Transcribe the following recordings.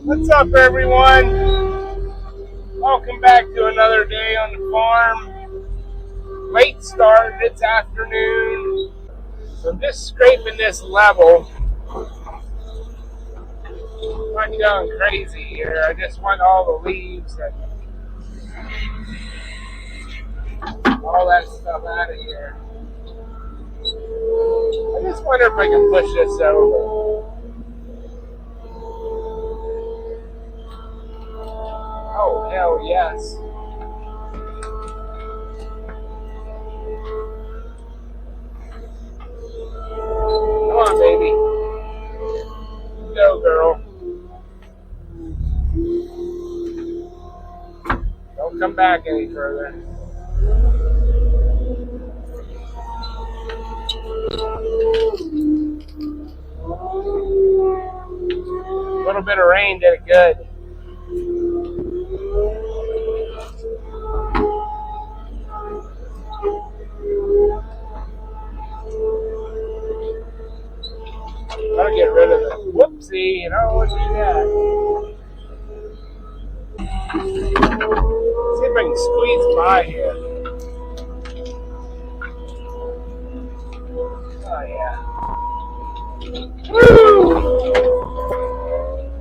What's up, everyone? Welcome back to another day on the farm. Late start, it's afternoon. So I'm just scraping this level. I'm not going crazy here. I just want all the leaves and all that stuff out of here. I just wonder if I can push this over. Oh, hell yes. Come on, baby. Go, girl. Don't come back any further. A little bit of rain did it good. Gotta get rid of the whoopsie, you know, what do that? See if I can squeeze by here. Oh yeah. Woo!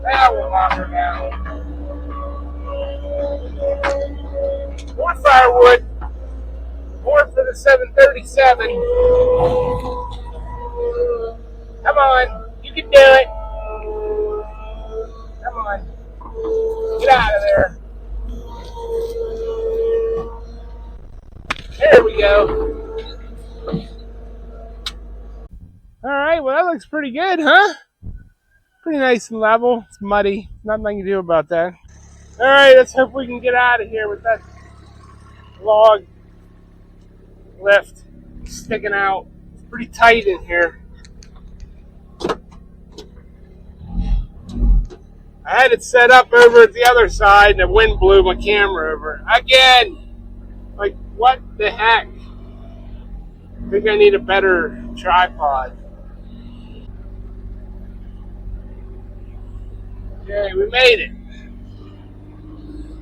That will knock her down. More firewood. More for the 737. Come on, you can do it. Come on, get out of there. There we go. All right, well that looks pretty good, huh? Pretty nice and level. It's muddy. Nothing I can do about that. All right, let's hope we can get out of here with that log lift sticking out. It's pretty tight in here. I had it set up over at the other side and the wind blew my camera over. Again! Like, what the heck? I think I need a better tripod. Okay, we made it.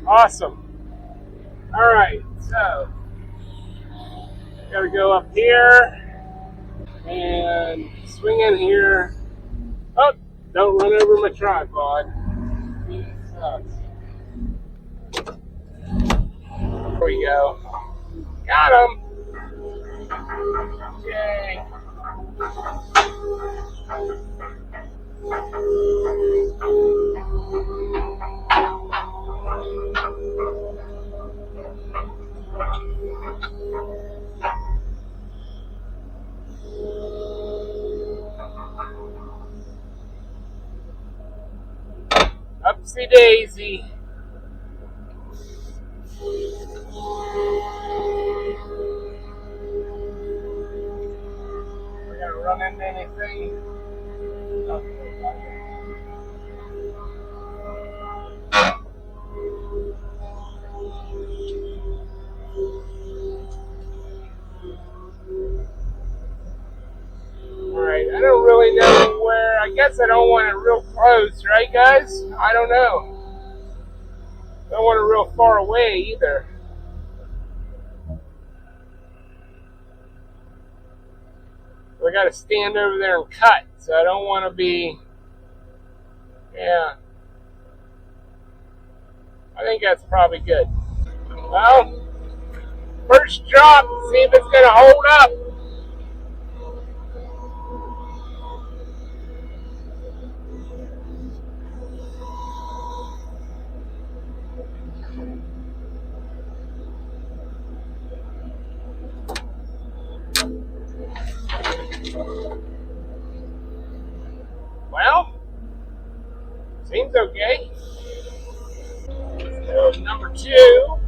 Awesome. Alright, so gotta go up here and swing in here. Oh, don't run over my tripod. There we go. Got him. Yay. Upsy daisy. We're gonna run into anything. Alright, I don't really know where. I guess I don't want it real close, right guys? I don't know. I don't want it real far away either. So I gotta stand over there and cut, so I don't want to be, yeah. I think that's probably good. Well, first drop, see if it's gonna hold up. Well, seems okay. So number 2.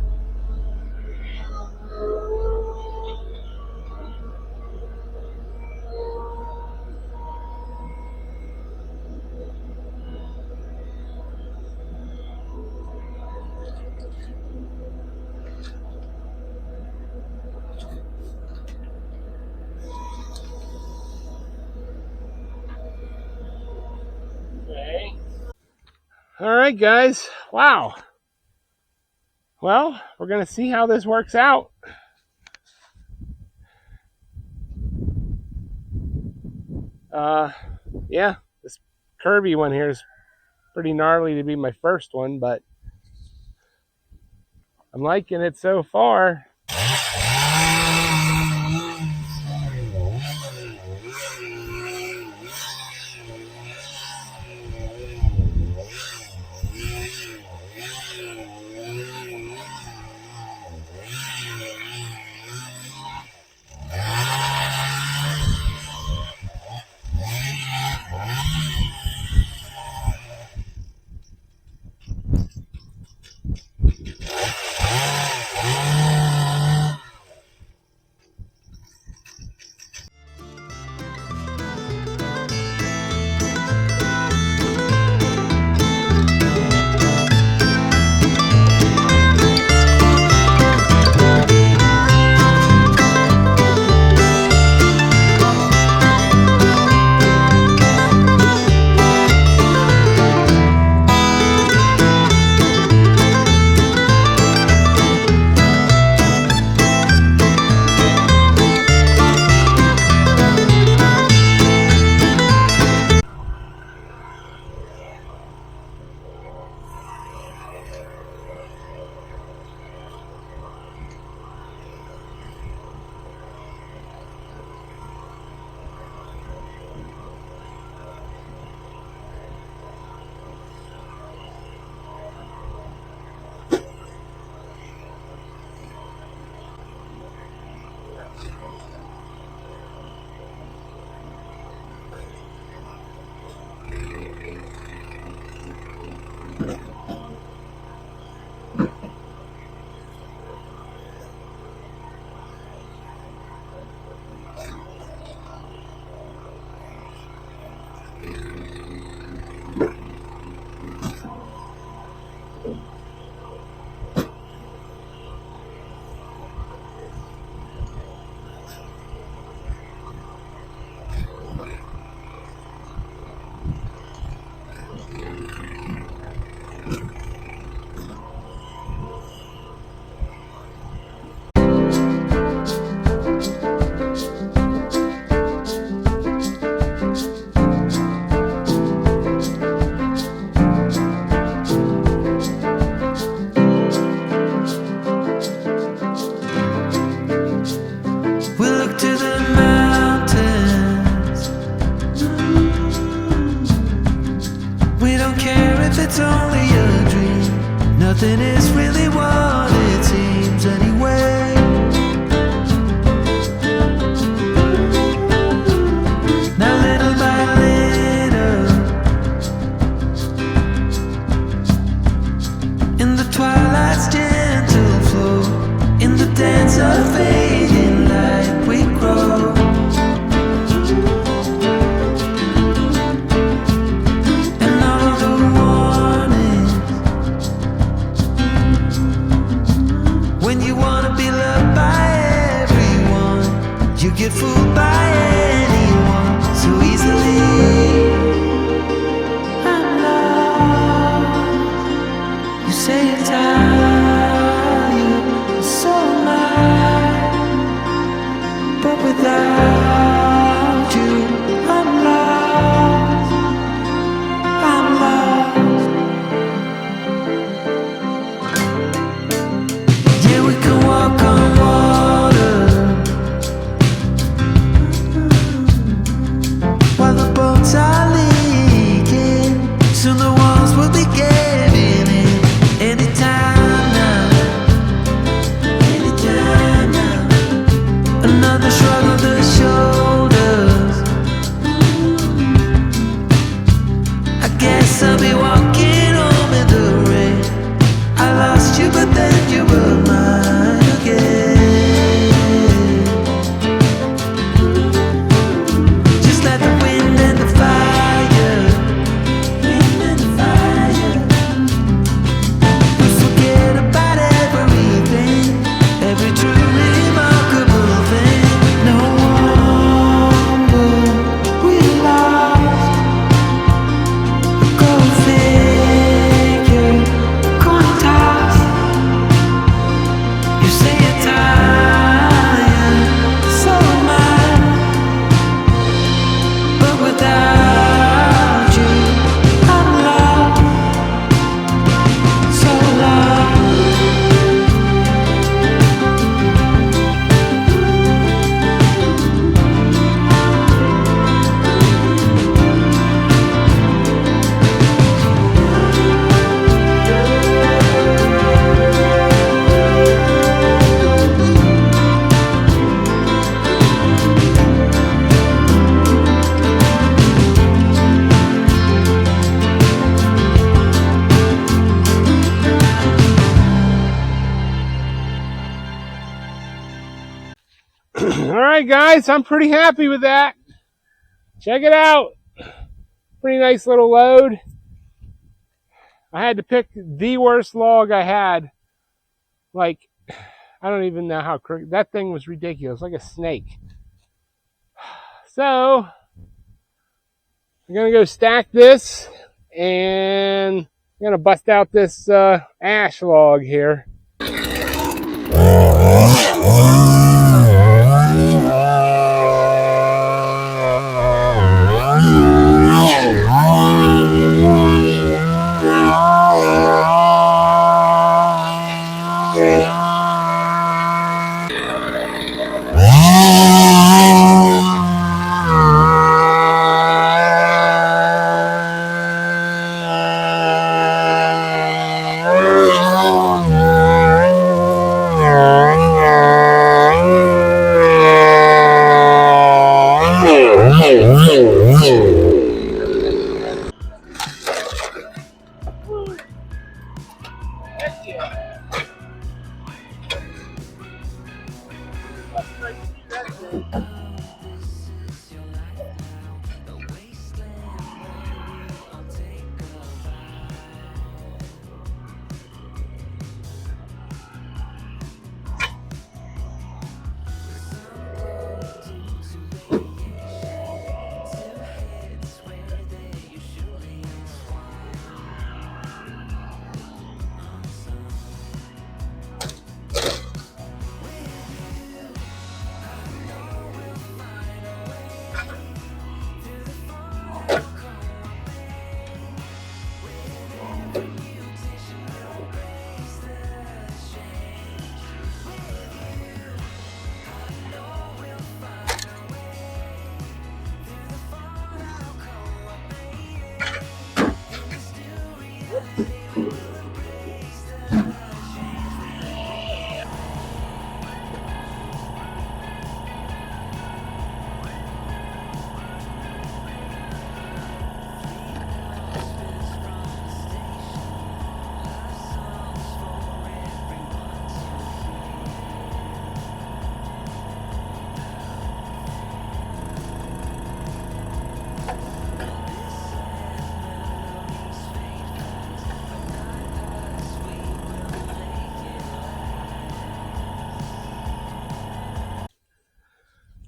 Okay. All right, guys. Wow. Well, we're going to see how this works out. Yeah, this curvy one here is pretty gnarly to be my first one, but I'm liking it so far. It's only a dream. Nothing is really what it seems anyway. Now little by little, in the twilight's gentle flow, in the dance of fading light we grow. You get fooled by anyone so easily. I'm lost. You say you're tired, so am I. But without you, I'm lost. I'm lost. Yeah, we can walk on water while the boats are leaking. Soon the walls will be giving in. Anytime Alright guys, I'm pretty happy with that. Check it out. Pretty nice little load. I had to pick the worst log I had. Like, I don't even know how crooked. That thing was ridiculous, like a snake. So, I'm going to go stack this, and I'm going to bust out this ash log here.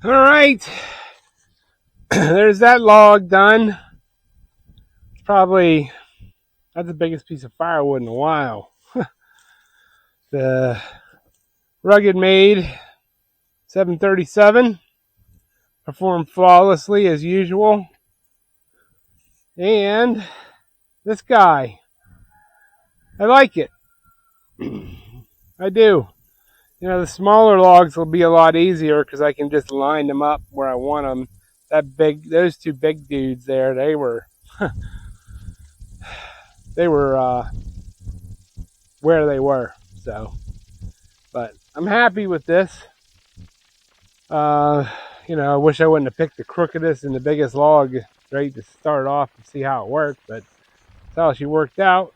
All right, there's that log done. Probably, that's the biggest piece of firewood in a while. The RuggedMade 737 performed flawlessly as usual. And this guy, I like it. I do. You know, the smaller logs will be a lot easier because I can just line them up where I want them. Those two big dudes there, they were where they were. So, but I'm happy with this. You know, I wish I wouldn't have picked the crookedest and the biggest log right to start off and see how it worked, but that's how she worked out.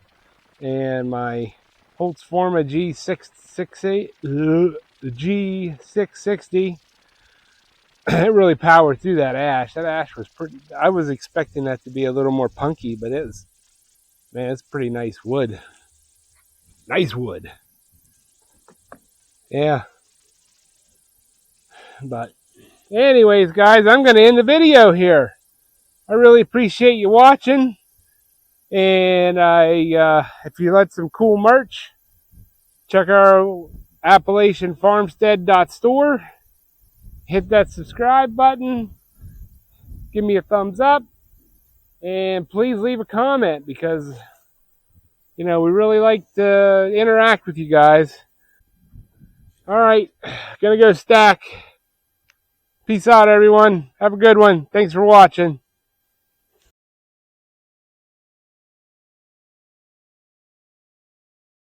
And my Holtzforma G660, it really powered through that ash. That ash was pretty. I was expecting that to be a little more punky, but it's pretty nice wood. Nice wood. Yeah. But anyways, guys, I'm going to end the video here. I really appreciate you watching. And if you like some cool merch, check our Appalachian Farmstead.store. Hit that subscribe button. Give me a thumbs up. And please leave a comment because, you know, we really like to interact with you guys. All right, gonna go stack. Peace out, everyone. Have a good one. Thanks for watching.